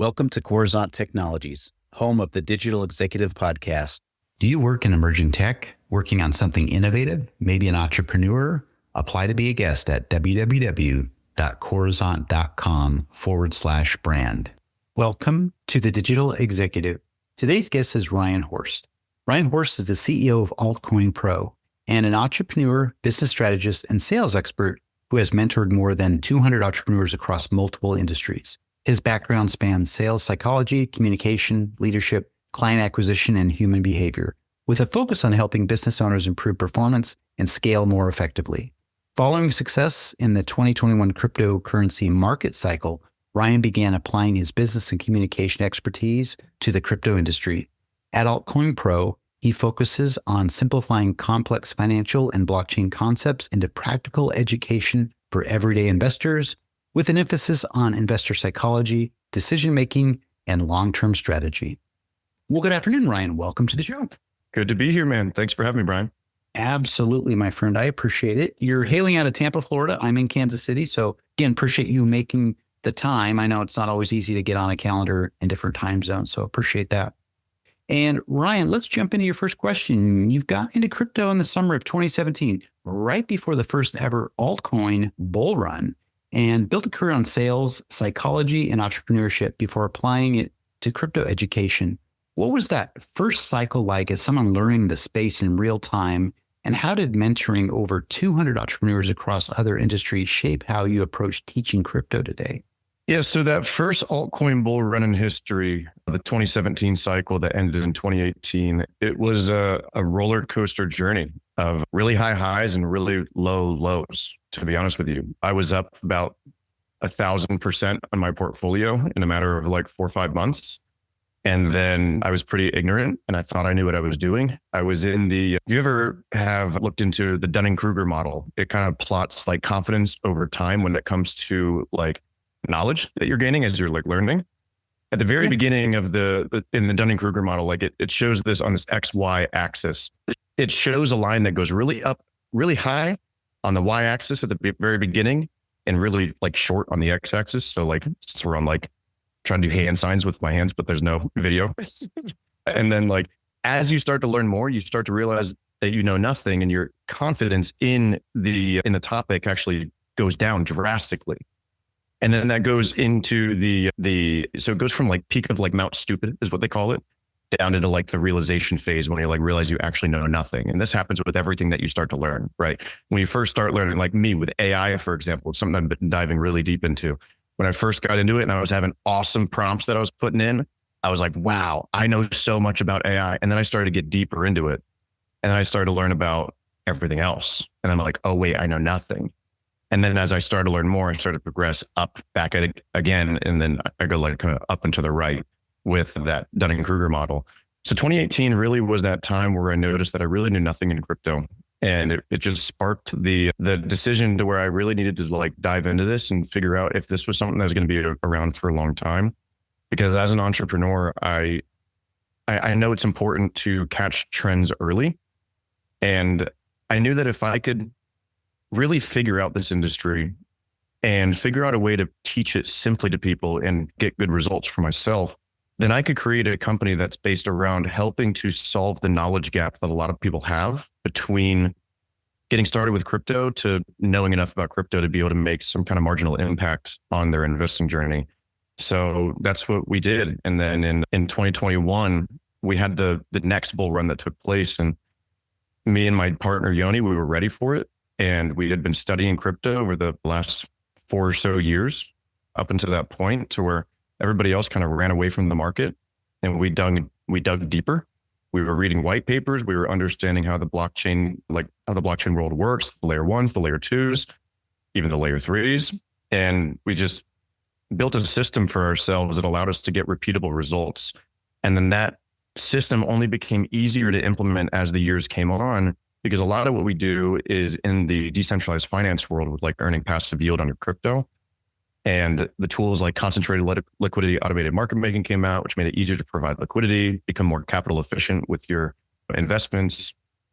Welcome to Coruzant Technologies, home of the Digital Executive Podcast. Do you work in emerging tech, working on something innovative, maybe an entrepreneur? Apply to be a guest at www.coruzant.com/brand. Welcome to the Digital Executive. Today's guest is Ryan Horst. Ryan Horst is the CEO of Altcoin Pro and an entrepreneur, business strategist, and sales expert who has mentored more than 200 entrepreneurs across multiple industries. His background spans sales psychology, communication, leadership, client acquisition, and human behavior, with a focus on helping business owners improve performance and scale more effectively. Following success in the 2021 cryptocurrency market cycle, Ryan began applying his business and communication expertise to the crypto industry. At Altcoin Pro, he focuses on simplifying complex financial and blockchain concepts into practical education for everyday investors, with an emphasis on investor psychology, decision-making, and long-term strategy. Well, good afternoon, Ryan. Welcome to the show. Good to be here, man. Thanks for having me, Brian. Absolutely, my friend. I appreciate it. You're hailing out of Tampa, Florida. I'm in Kansas City. So again, appreciate you making the time. I know it's not always easy to get on a calendar in different time zones, so appreciate that. And Ryan, let's jump into your first question. You've got into crypto in the summer of 2017, right before the first ever altcoin bull run, and built a career on sales, psychology, and entrepreneurship before applying it to crypto education. What was that first cycle like as someone learning the space in real time? And how did mentoring over 200 entrepreneurs across other industries shape how you approach teaching crypto today? Yeah, so that first altcoin bull run in history, the 2017 cycle that ended in 2018, it was a roller coaster journey of really high highs and really low lows, to be honest with you. I was up about 1,000% on my portfolio in a matter of like 4 or 5 months. And then I was pretty ignorant and I thought I knew what I was doing. I was in if you ever have looked into the Dunning-Kruger model, it kind of plots like confidence over time when it comes to like knowledge that you're gaining as you're like learning. At the very beginning of in the Dunning-Kruger model, like it shows this on this XY axis. It shows a line that goes really up, really high on the Y axis at the very beginning and really like short on the X axis. So like, we're on like trying to do hand signs with my hands, but there's no video. And then like, as you start to learn more, you start to realize that you know nothing and your confidence in the topic actually goes down drastically. And then that goes into so it goes from like peak of like Mount Stupid is what they call it, down into like the realization phase when you like realize you actually know nothing. And this happens with everything that you start to learn, right? When you first start learning, like me with AI, for example, it's something I've been diving really deep into. When I first got into it and I was having awesome prompts that I was putting in, I was like, wow, I know so much about AI. And then I started to get deeper into it. And then I started to learn about everything else. And I'm like, oh, wait, I know nothing. And then as I started to learn more, I started to progress up back at it again. And then I go like kind of up and to the right with that Dunning-Kruger model. So 2018 really was that time where I noticed that I really knew nothing in crypto. And it just sparked the decision to where I really needed to like dive into this and figure out if this was something that was going to be around for a long time. Because as an entrepreneur, I know it's important to catch trends early. And I knew that if I could really figure out this industry and figure out a way to teach it simply to people and get good results for myself, then I could create a company that's based around helping to solve the knowledge gap that a lot of people have between getting started with crypto to knowing enough about crypto to be able to make some kind of marginal impact on their investing journey. So that's what we did. And then in 2021, we had the next bull run that took place, and me and my partner, Yoni, we were ready for it. And we had been studying crypto over the last 4 or so years up until that point to where everybody else kind of ran away from the market, and we dug deeper. We were reading white papers. We were understanding how the blockchain world works, the layer ones, the layer twos, even the layer threes. And we just built a system for ourselves that allowed us to get repeatable results. And then that system only became easier to implement as the years came on, because a lot of what we do is in the decentralized finance world with like earning passive yield on your crypto. And the tools like concentrated liquidity, automated market making came out, which made it easier to provide liquidity, become more capital efficient with your investments.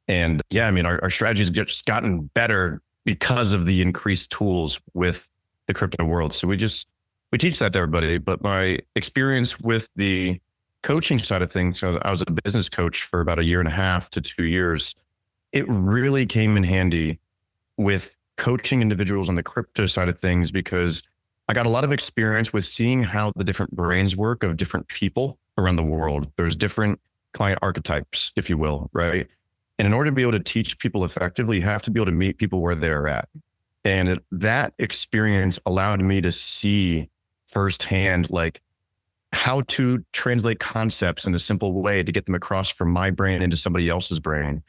And yeah, I mean, our strategies have just gotten better because of the increased tools with the crypto world. So we just we teach that to everybody, but my experience with the coaching side of things, so I was a business coach for about 1.5 to 2 years. It really came in handy with coaching individuals on the crypto side of things, because I got a lot of experience with seeing how the different brains work of different people around the world. There's different client archetypes, if you will, right? And in order to be able to teach people effectively, you have to be able to meet people where they're at. And that experience allowed me to see firsthand, like, how to translate concepts in a simple way to get them across from my brain into somebody else's brain.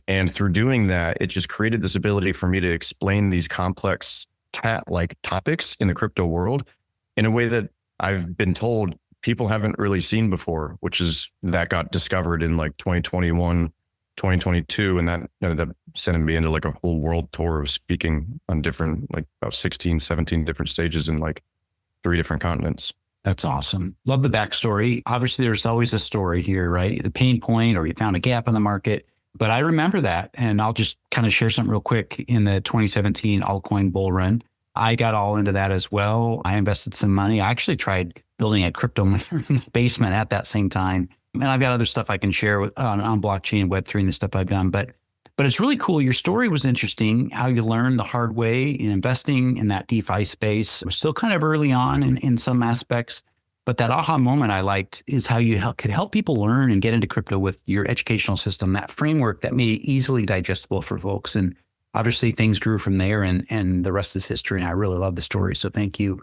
And through doing that, it just created this ability for me to explain these complex topics in the crypto world in a way that I've been told people haven't really seen before, which is that got discovered in like 2021, 2022. And that ended up sending me into like a whole world tour of speaking on different, like about 16, 17 different stages in like 3 different continents. That's awesome. Love the backstory. Obviously, there's always a story here, right? The pain point, or you found a gap in the market. But I remember that, and I'll just kind of share something real quick. In the 2017 altcoin bull run, I got all into that as well. I invested some money. I actually tried building a crypto basement at that same time. And I've got other stuff I can share with on blockchain and Web3 and the stuff I've done. But it's really cool. Your story was interesting, how you learned the hard way in investing in that DeFi space. It was still kind of early on in some aspects. But that aha moment I liked is how you could help people learn and get into crypto with your educational system, that framework that made it easily digestible for folks. And obviously things grew from there, and the rest is history. And I really love the story. So thank you.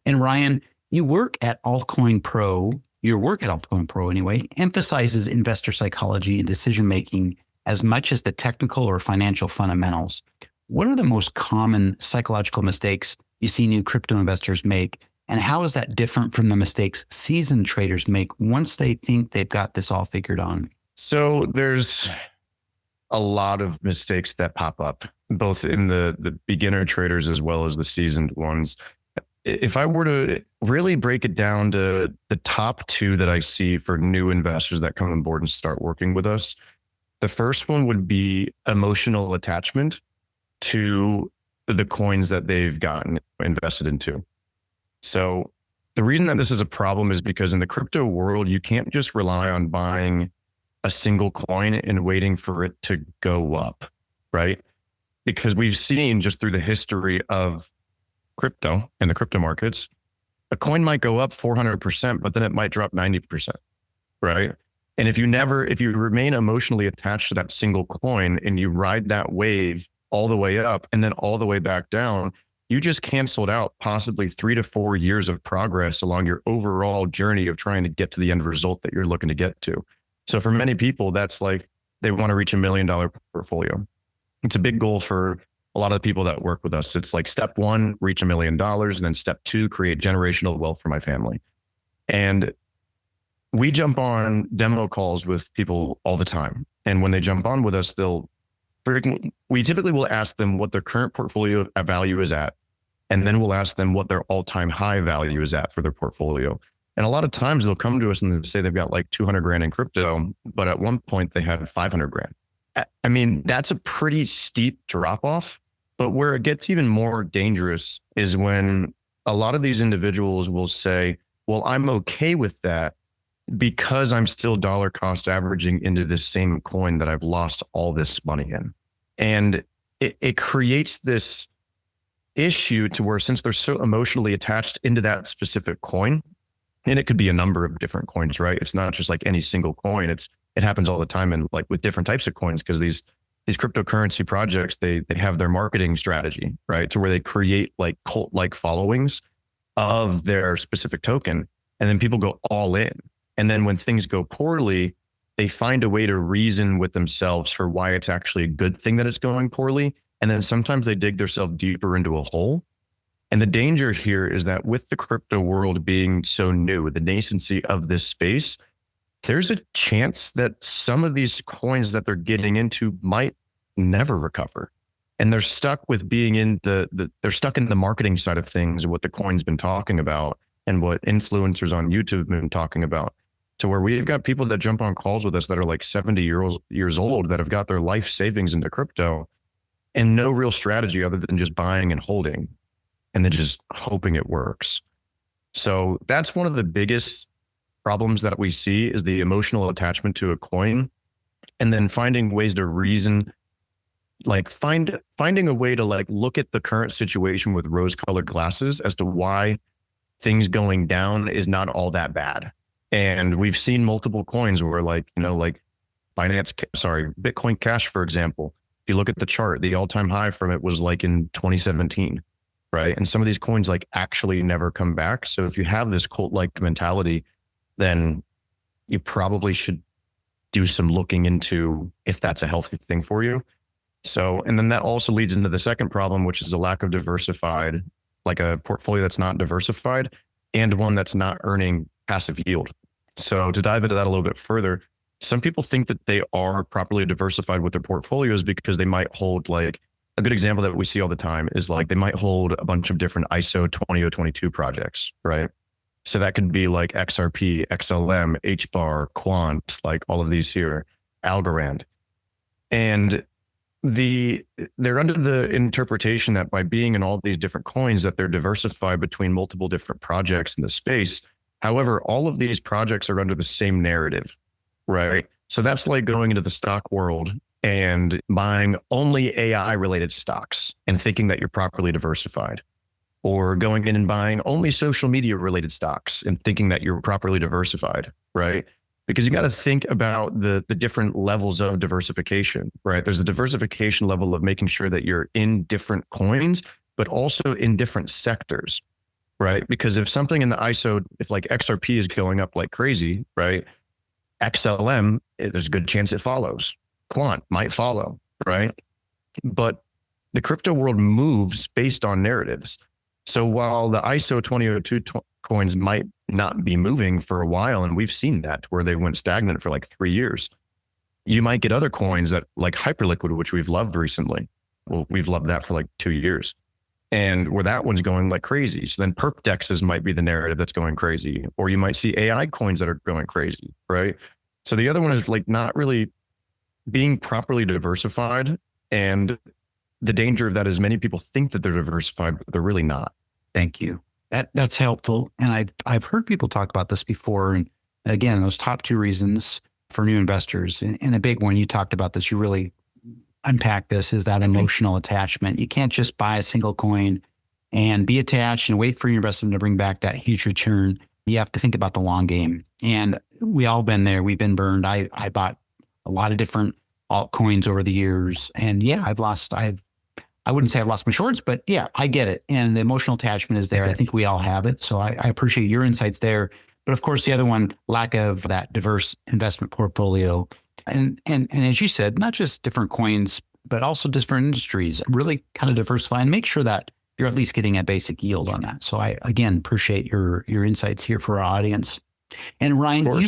And Ryan, you work at Altcoin Pro. Your work at Altcoin Pro anyway emphasizes investor psychology and decision-making as much as the technical or financial fundamentals. What are the most common psychological mistakes you see new crypto investors make? And how is that different from the mistakes seasoned traders make once they think they've got this all figured on? So there's a lot of mistakes that pop up, both in the beginner traders as well as the seasoned ones. If I were to really break it down to the top 2 that I see for new investors that come on board and start working with us, the first one would be emotional attachment to the coins that they've gotten invested into. So the reason that this is a problem is because in the crypto world, you can't just rely on buying a single coin and waiting for it to go up, right? Because we've seen just through the history of crypto and the crypto markets, a coin might go up 400%, but then it might drop 90%, right? And if you remain emotionally attached to that single coin and you ride that wave all the way up and then all the way back down, you just canceled out possibly 3 to 4 years of progress along your overall journey of trying to get to the end result that you're looking to get to. So for many people, that's like they want to reach $1 million portfolio. It's a big goal for a lot of the people that work with us. It's like step 1, reach $1 million. And then step 2, create generational wealth for my family. And we jump on demo calls with people all the time. And when they jump on with us, we typically will ask them what their current portfolio value is at. And then we'll ask them what their all-time high value is at for their portfolio. And a lot of times they'll come to us and they say they've got like 200 grand in crypto, but at one point they had 500 grand. I mean, that's a pretty steep drop off, but where it gets even more dangerous is when a lot of these individuals will say, well, I'm okay with that because I'm still dollar cost averaging into this same coin that I've lost all this money in. And it creates this issue to where, since they're so emotionally attached into that specific coin, and it could be a number of different coins, right? It's not just like any single coin. It happens all the time, and like with different types of coins, because these cryptocurrency projects, they have their marketing strategy, right? To where they create like cult-like followings of their specific token, and then people go all in. And then when things go poorly, they find a way to reason with themselves for why it's actually a good thing that it's going poorly. And then sometimes they dig themselves deeper into a hole. And the danger here is that with the crypto world being so new, the nascency of this space, there's a chance that some of these coins that they're getting into might never recover. And they're stuck with being in they're stuck in the marketing side of things, what the coin's been talking about and what influencers on YouTube have been talking about. To where we've got people that jump on calls with us that are like 70 years old that have got their life savings into crypto and no real strategy other than just buying and holding and then just hoping it works. So that's one of the biggest problems that we see is the emotional attachment to a coin, and then finding ways to reason, like finding a way to like look at the current situation with rose-colored glasses as to why things going down is not all that bad. And we've seen multiple coins where like Bitcoin Cash, for example, if you look at the chart, the all-time high from it was like in 2017, right? And some of these coins like actually never come back. So if you have this cult-like mentality, then you probably should do some looking into if that's a healthy thing for you. So, and then that also leads into the second problem, which is a lack of diversified, like a portfolio that's not diversified and one that's not earning passive yield. So to dive into that a little bit further, some people think that they are properly diversified with their portfolios because they might hold, like a good example that we see all the time is like they might hold a bunch of different ISO 20022 projects, right? So that could be like XRP, XLM, HBAR, Quant, like all of these here, Algorand. And they're under the interpretation that by being in all these different coins that they're diversified between multiple different projects in the space. However, all of these projects are under the same narrative, right? So that's like going into the stock world and buying only AI related stocks and thinking that you're properly diversified, or going in and buying only social media related stocks and thinking that you're properly diversified, right? Because you got to think about the different levels of diversification, right? There's a diversification level of making sure that you're in different coins, but also in different sectors, right? Because if something in the ISO, if like XRP is going up like crazy, right? XLM, there's a good chance it follows. Quant might follow, right? But the crypto world moves based on narratives. So while the ISO 2002 coins might not be moving for a while, and we've seen that where they went stagnant for like 3 years, you might get other coins that like Hyperliquid, which we've loved recently. Well, we've loved that for like 2 years, and where that one's going like crazy. So then perp dexes might be the narrative that's going crazy, or you might see AI coins that are going crazy, right? So the other one is like not really being properly diversified, and the danger of that is many people think that they're diversified, but they're really not. Thank you. That's helpful. And I've heard people talk about this before. And again, those top two reasons for new investors, and a big one, you talked about this, you really unpack this, is that emotional attachment. You can't just buy a single coin and be attached and wait for your investment to bring back that huge return. You have to think about the long game. And we all been there. We've been burned. I bought a lot of different altcoins over the years. And yeah, I wouldn't say I've lost my shorts, but yeah, I get it. And the emotional attachment is there. I think we all have it. So I appreciate your insights there. But of course, the other one, lack of that diverse investment portfolio. And as you said, not just different coins, but also different industries, really kind of diversify and make sure that you're at least getting a basic yield on that. So I, again, appreciate your insights here for our audience. And Ryan,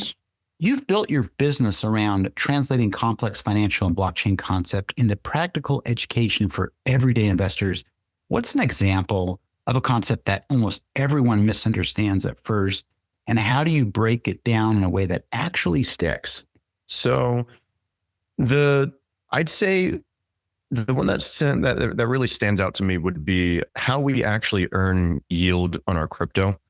you've built your business around translating complex financial and blockchain concept into practical education for everyday investors. What's an example of a concept that almost everyone misunderstands at first? And how do you break it down in a way that actually sticks? So I'd say the one that really stands out to me would be how we actually earn yield on our crypto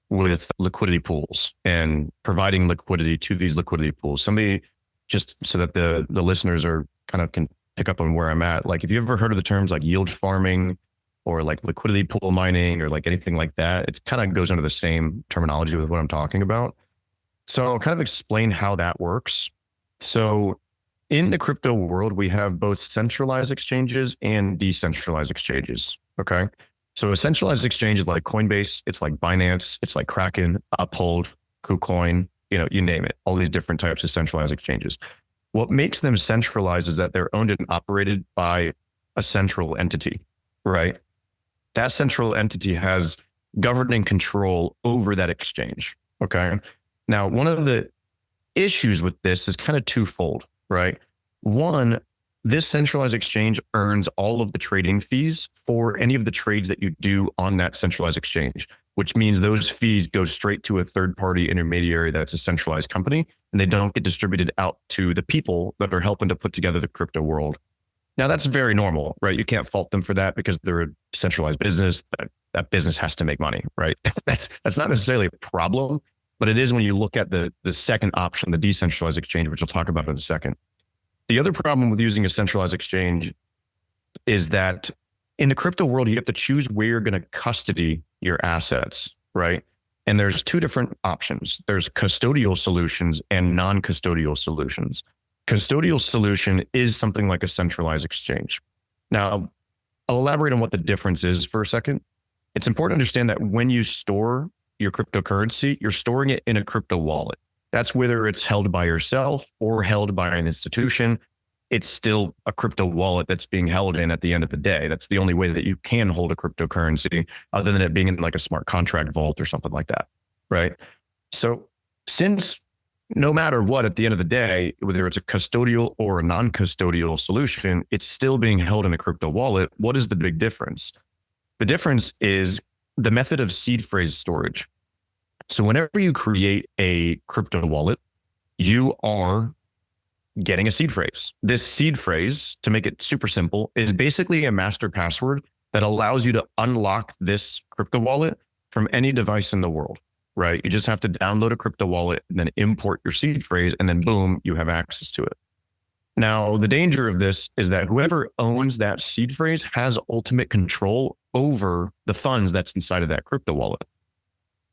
with liquidity pools and providing liquidity to these liquidity pools. Somebody, just so that the listeners are kind of can pick up on where I'm at. Like, if you ever heard of the terms like yield farming or like liquidity pool mining or like anything like that, it kind of goes under the same terminology with what I'm talking about. So I'll kind of explain how that works. So in the crypto world, we have both centralized exchanges and decentralized exchanges. Okay. So a centralized exchange is like Coinbase, it's like Binance, it's like Kraken, Uphold, KuCoin, you name it, all these different types of centralized exchanges. What makes them centralized is that they're owned and operated by a central entity, right? That central entity has governing control over that exchange, okay? Now, one of the issues with this is kind of twofold, right? One, this centralized exchange earns all of the trading fees for any of the trades that you do on that centralized exchange, which means those fees go straight to a third-party intermediary that's a centralized company, and they don't get distributed out to the people that are helping to put together the crypto world. Now that's very normal, right? You can't fault them for that because they're a centralized business. That business has to make money, right? That's not necessarily a problem, but it is when you look at the second option, the decentralized exchange, which we'll talk about in a second. The other problem with using a centralized exchange is that in the crypto world, you have to choose where you're going to custody your assets, right? And there's two different options. There's custodial solutions and non-custodial solutions. Custodial solution is something like a centralized exchange. Now, I'll elaborate on what the difference is for a second. It's important to understand that when you store your cryptocurrency, you're storing it in a crypto wallet. That's whether it's held by yourself or held by an institution. It's still a crypto wallet that's being held in at the end of the day. That's the only way that you can hold a cryptocurrency other than it being in like a smart contract vault or something like that, right? So since no matter what, at the end of the day, whether it's a custodial or a non-custodial solution, it's still being held in a crypto wallet. What is the big difference? The difference is the method of seed phrase storage. So whenever you create a crypto wallet, you are getting a seed phrase. This seed phrase, to make it super simple, is basically a master password that allows you to unlock this crypto wallet from any device in the world, right? You just have to download a crypto wallet and then import your seed phrase, and then boom, you have access to it. Now, the danger of this is that whoever owns that seed phrase has ultimate control over the funds that's inside of that crypto wallet.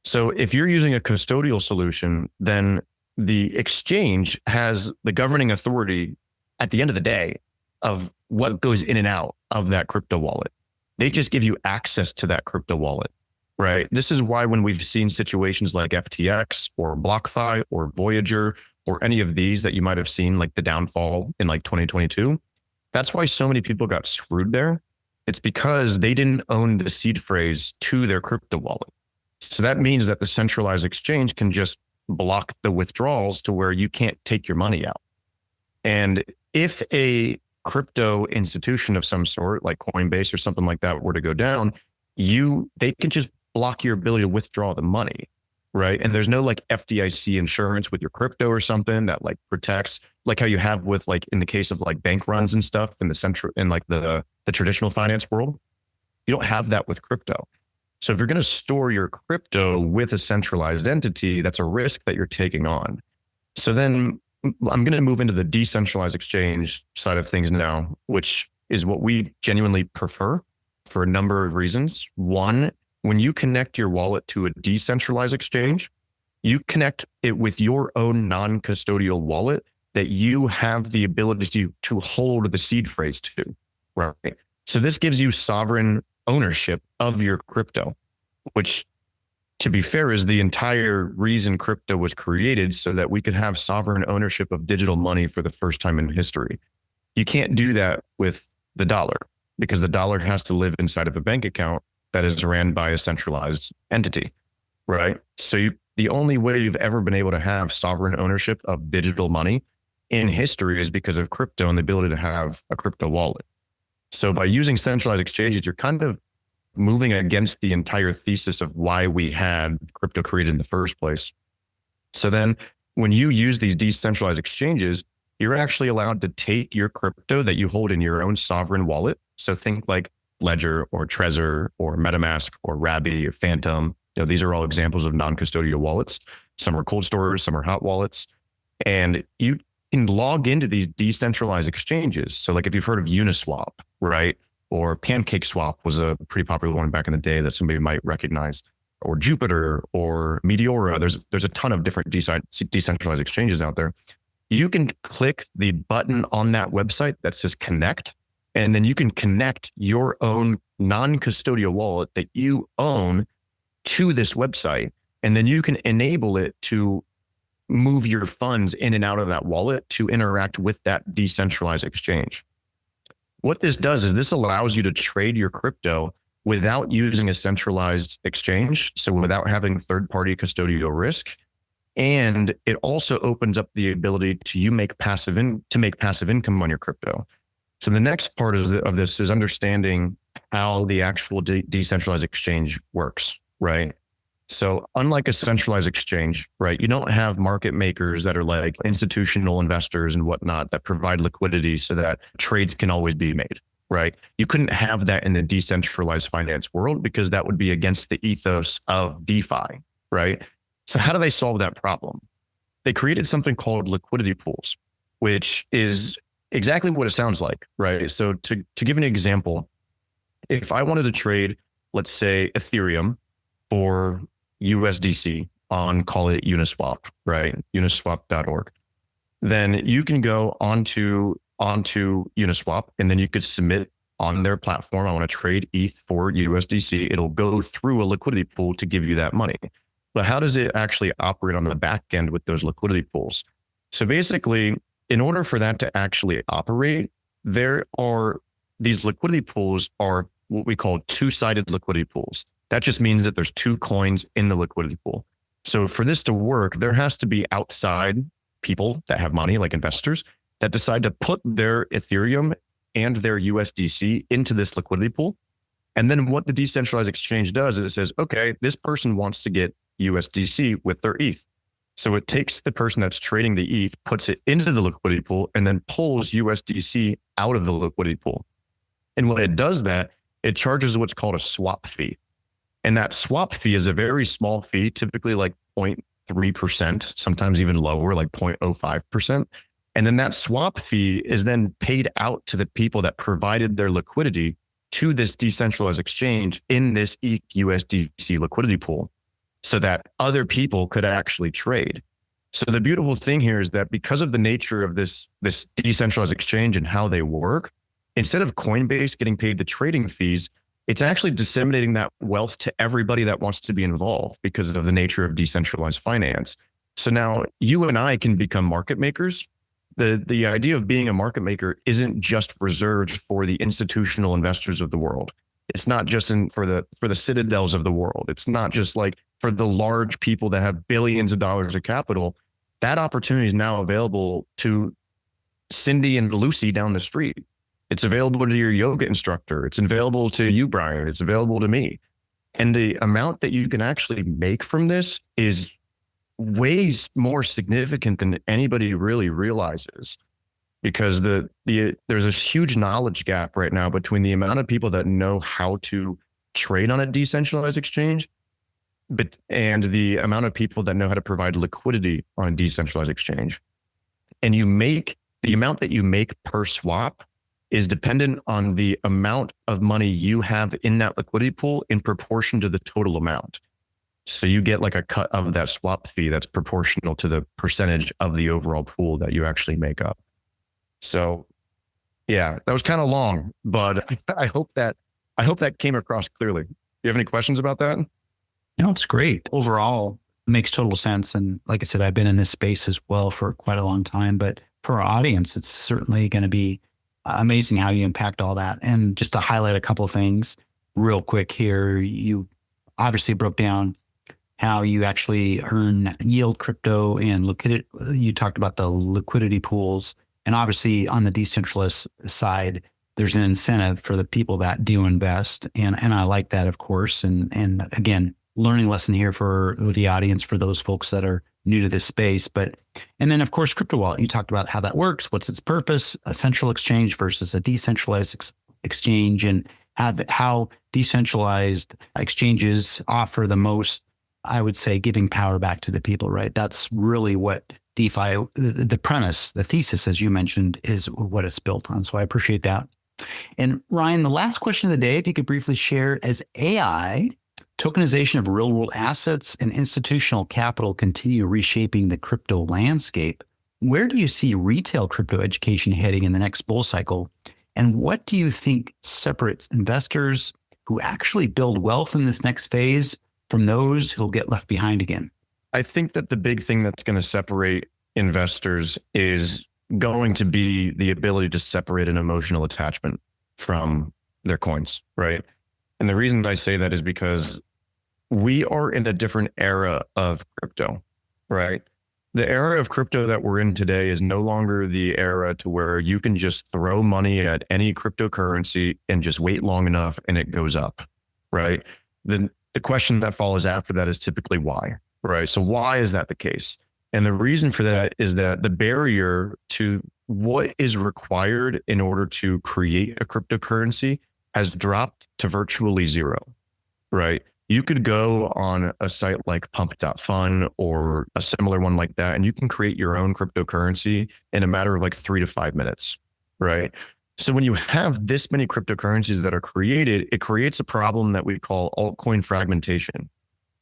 So if you're using a custodial solution, then the exchange has the governing authority at the end of the day of what goes in and out of that crypto wallet. They just give you access to that crypto wallet, right? This is why when we've seen situations like FTX or BlockFi or Voyager or any of these that you might have seen, like the downfall in like 2022, that's why so many people got screwed there. It's because they didn't own the seed phrase to their crypto wallet. So that means that the centralized exchange can just block the withdrawals to where you can't take your money out. And if a crypto institution of some sort, like Coinbase or something like that, were to go down, they can just block your ability to withdraw the money, right? And there's no like FDIC insurance with your crypto or something that like protects, like how you have with like in the case of like bank runs and stuff in the traditional finance world. You don't have that with crypto. So if you're going to store your crypto with a centralized entity, that's a risk that you're taking on. So then I'm going to move into the decentralized exchange side of things now, which is what we genuinely prefer for a number of reasons. One, when you connect your wallet to a decentralized exchange, you connect it with your own non-custodial wallet that you have the ability to hold the seed phrase to, right? So this gives you sovereign ownership of your crypto, which, to be fair, is the entire reason crypto was created, so that we could have sovereign ownership of digital money for the first time in history. You can't do that with the dollar because the dollar has to live inside of a bank account that is ran by a centralized entity, right? So the only way you've ever been able to have sovereign ownership of digital money in history is because of crypto and the ability to have a crypto wallet. So by using centralized exchanges, you're kind of moving against the entire thesis of why we had crypto created in the first place. So then when you use these decentralized exchanges, you're actually allowed to take your crypto that you hold in your own sovereign wallet. So think like Ledger or Trezor or MetaMask or Rabby or Phantom. These are all examples of non-custodial wallets. Some are cold storage, some are hot wallets. And you can log into these decentralized exchanges. So like if you've heard of Uniswap, right? Or PancakeSwap was a pretty popular one back in the day that somebody might recognize, or Jupiter or Meteora. There's a ton of different decentralized exchanges out there. You can click the button on that website that says connect, and then you can connect your own non-custodial wallet that you own to this website. And then you can enable it to move your funds in and out of that wallet to interact with that decentralized exchange. What this does is this allows you to trade your crypto without using a centralized exchange. So without having third-party custodial risk. And it also opens up the ability to make passive income on your crypto. So the next part of this is understanding how the actual decentralized exchange works, right? So unlike a centralized exchange, right, you don't have market makers that are like institutional investors and whatnot that provide liquidity so that trades can always be made, right? You couldn't have that in the decentralized finance world because that would be against the ethos of DeFi, right? So how do they solve that problem? They created something called liquidity pools, which is exactly what it sounds like, right? So to give an example, if I wanted to trade, let's say Ethereum for USDC on, call it Uniswap, right? Uniswap.org. Then you can go onto Uniswap and then you could submit on their platform, I want to trade ETH for USDC. It'll go through a liquidity pool to give you that money. But how does it actually operate on the back end with those liquidity pools? So basically, in order for that to actually operate, these liquidity pools are what we call two-sided liquidity pools. That just means that there's two coins in the liquidity pool. So for this to work, there has to be outside people that have money, like investors, that decide to put their Ethereum and their USDC into this liquidity pool. And then what the decentralized exchange does is it says, okay, this person wants to get USDC with their ETH. So it takes the person that's trading the ETH, puts it into the liquidity pool, and then pulls USDC out of the liquidity pool. And when it does that, it charges what's called a swap fee. And that swap fee is a very small fee, typically like 0.3%, sometimes even lower, like 0.05%. And then that swap fee is then paid out to the people that provided their liquidity to this decentralized exchange in this ETH USDC liquidity pool so that other people could actually trade. So the beautiful thing here is that because of the nature of this decentralized exchange and how they work, instead of Coinbase getting paid the trading fees, it's actually disseminating that wealth to everybody that wants to be involved because of the nature of decentralized finance. So now you and I can become market makers. The idea of being a market maker isn't just reserved for the institutional investors of the world. It's not just for the citadels of the world. It's not just like for the large people that have billions of dollars of capital. That opportunity is now available to Cindy and Lucy down the street. It's available to your yoga instructor. It's available to you, Brian. It's available to me. And the amount that you can actually make from this is way more significant than anybody really realizes, because there's a huge knowledge gap right now between the amount of people that know how to trade on a decentralized exchange, and the amount of people that know how to provide liquidity on a decentralized exchange. And the amount that you make per swap is dependent on the amount of money you have in that liquidity pool in proportion to the total amount. So you get like a cut of that swap fee that's proportional to the percentage of the overall pool that you actually make up. So yeah, that was kind of long, but I hope that came across clearly. Do you have any questions about that? No, it's great. Overall, it makes total sense. And like I said, I've been in this space as well for quite a long time, but for our audience, it's certainly going to be amazing how you impact all that. And just to highlight a couple of things real quick here, you obviously broke down how you actually earn yield crypto and liquidity. You talked about the liquidity pools. And obviously on the decentralized side, there's an incentive for the people that do invest. And I like that, of course. And again, learning lesson here for the audience, for those folks that are new to this space. And then of course, crypto wallet, you talked about how that works. What's its purpose? A central exchange versus a decentralized exchange, and how decentralized exchanges offer the most, I would say, giving power back to the people, right? That's really what DeFi, the premise, the thesis, as you mentioned, is what it's built on. So I appreciate that. And Ryan, the last question of the day, if you could briefly share, as AI, tokenization of real world assets, and institutional capital continue reshaping the crypto landscape, where do you see retail crypto education heading in the next bull cycle? And what do you think separates investors who actually build wealth in this next phase from those who'll get left behind again? I think that the big thing that's going to separate investors is going to be the ability to separate an emotional attachment from their coins, right? And the reason I say that is because we are in a different era of crypto, right? The era of crypto that we're in today is no longer the era to where you can just throw money at any cryptocurrency and just wait long enough and it goes up, right? the question that follows after that is typically why, right? So why is that the case? And the reason for that is that the barrier to what is required in order to create a cryptocurrency has dropped to virtually zero, right? You could go on a site like pump.fun or a similar one like that, and you can create your own cryptocurrency in a matter of like 3 to 5 minutes, right? So when you have this many cryptocurrencies that are created, it creates a problem that we call altcoin fragmentation.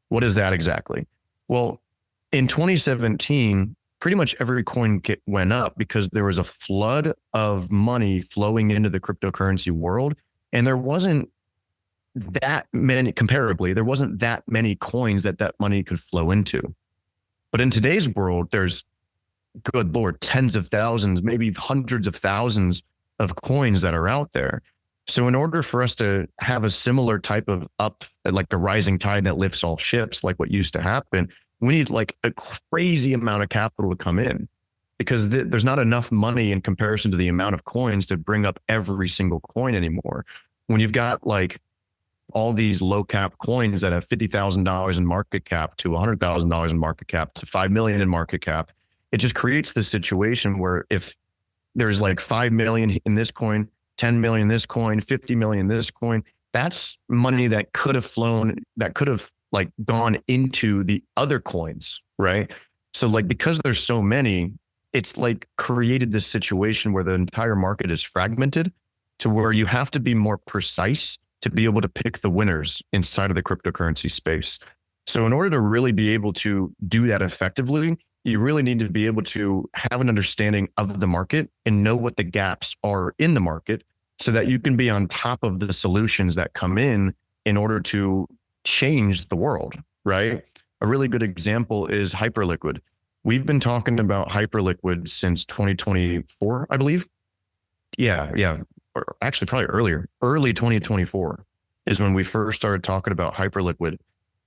What is that exactly? Well, in 2017, pretty much every coin went up because there was a flood of money flowing into the cryptocurrency world. And there wasn't that many, comparably, there wasn't that many coins that money could flow into. But in today's world, there's, good Lord, tens of thousands, maybe hundreds of thousands of coins that are out there. So in order for us to have a similar type of up, like a rising tide that lifts all ships, like what used to happen, we need like a crazy amount of capital to come in because there's not enough money in comparison to the amount of coins to bring up every single coin anymore. When you've got like all these low cap coins that have $50,000 in market cap to $100,000 in market cap to 5 million in market cap, it just creates this situation where if there's like 5 million in this coin, 10 million this coin, 50 million this coin, that's money that could have flown, that could have like gone into the other coins, right? So like, because there's so many, it's like created this situation where the entire market is fragmented to where you have to be more precise to be able to pick the winners inside of the cryptocurrency space. So in order to really be able to do that effectively, you really need to be able to have an understanding of the market and know what the gaps are in the market so that you can be on top of the solutions that come in order to change the world, right? A really good example is Hyperliquid. We've been talking about Hyperliquid since 2024, I believe. Yeah. Or actually probably early 2024 is when we first started talking about Hyperliquid.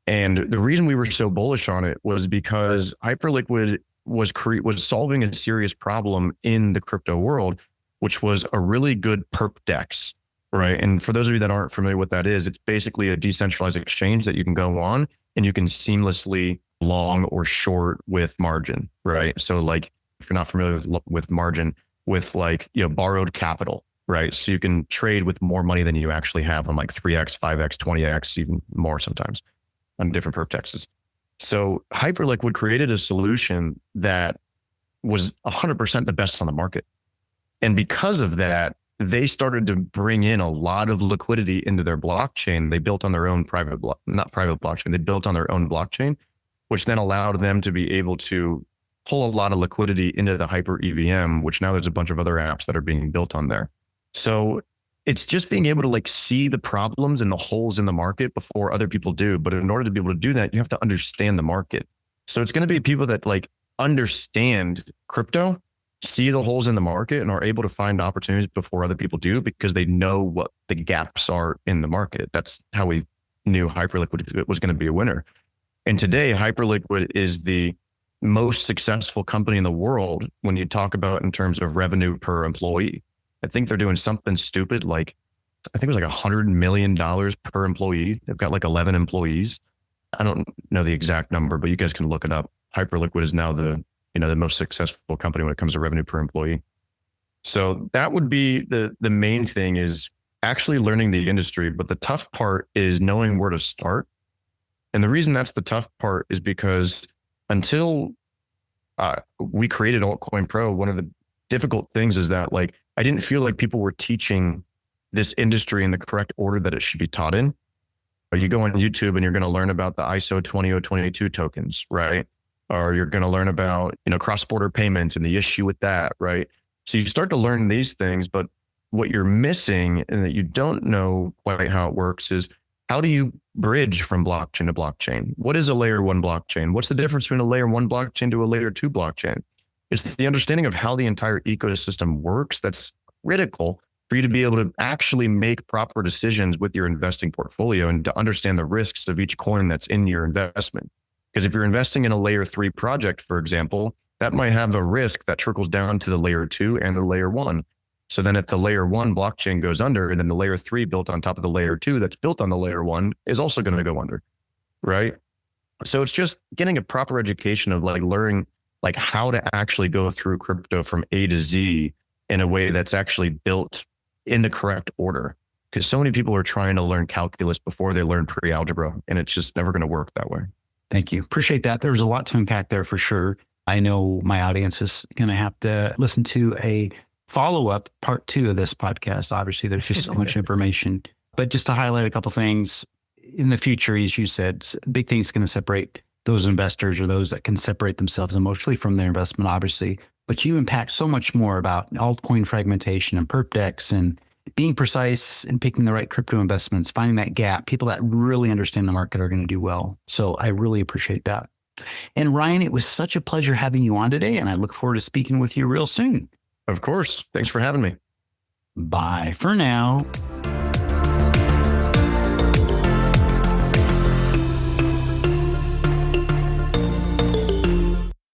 And the reason we were so bullish on it was because Hyperliquid was solving a serious problem in the crypto world, which was a really good perp dex, right? And for those of you that aren't familiar with what that is, it's basically a decentralized exchange that you can go on and you can seamlessly long or short with margin, right? So like, if you're not familiar with margin, with like, borrowed capital, right? So you can trade with more money than you actually have on like 3x, 5x, 20x, even more sometimes on different perp dexes. So Hyperliquid created a solution that was 100% the best on the market. And because of that, they started to bring in a lot of liquidity into their blockchain. They built on their own not private blockchain. They built on their own blockchain, which then allowed them to be able to pull a lot of liquidity into the Hyper EVM, which now there's a bunch of other apps that are being built on there. So it's just being able to like see the problems and the holes in the market before other people do. But in order to be able to do that, you have to understand the market. So it's going to be people that like understand crypto, see the holes in the market, and are able to find opportunities before other people do because they know what the gaps are in the market. That's how we knew Hyperliquid was going to be a winner. And today, Hyperliquid is the most successful company in the world when you talk about in terms of revenue per employee. I think they're doing something stupid like, I think it was like $100 million per employee. They've got like 11 employees. I don't know the exact number, but you guys can look it up. Hyperliquid is now the most successful company when it comes to revenue per employee. So that would be the main thing, is actually learning the industry. But the tough part is knowing where to start. And the reason that's the tough part is because until we created Altcoin Pro, one of the difficult things is that like, I didn't feel like people were teaching this industry in the correct order that it should be taught in. Or you go on YouTube and you're going to learn about the ISO 20022 tokens, right? Or you're going to learn about, cross-border payments and the issue with that, right? So you start to learn these things, but what you're missing and that you don't know quite how it works is, how do you bridge from blockchain to blockchain? What is a layer 1 blockchain? What's the difference between a layer 1 blockchain to a layer 2 blockchain? It's the understanding of how the entire ecosystem works that's critical for you to be able to actually make proper decisions with your investing portfolio and to understand the risks of each coin that's in your investment. Because if you're investing in a layer 3 project, for example, that might have a risk that trickles down to the layer 2 and the layer 1. So then if the layer 1 blockchain goes under, and then the layer 3 built on top of the layer 2 that's built on the layer 1 is also going to go under. right? So it's just getting a proper education of like learning like how to actually go through crypto from A to Z in a way that's actually built in the correct order. Because so many people are trying to learn calculus before they learn pre-algebra, and it's just never going to work that way. Thank you. Appreciate that. There's a lot to unpack there for sure. I know my audience is going to have to listen to a follow-up part 2 of this podcast. Obviously, there's just so much information. But just to highlight a couple things, in the future, as you said, big things going to separate those investors or those that can separate themselves emotionally from their investment, obviously. But you impact so much more about altcoin fragmentation and perp decks and being precise and picking the right crypto investments, finding that gap. People that really understand the market are going to do well. So I really appreciate that. And Ryan, it was such a pleasure having you on today, and I look forward to speaking with you real soon. Of course. Thanks for having me. Bye for now.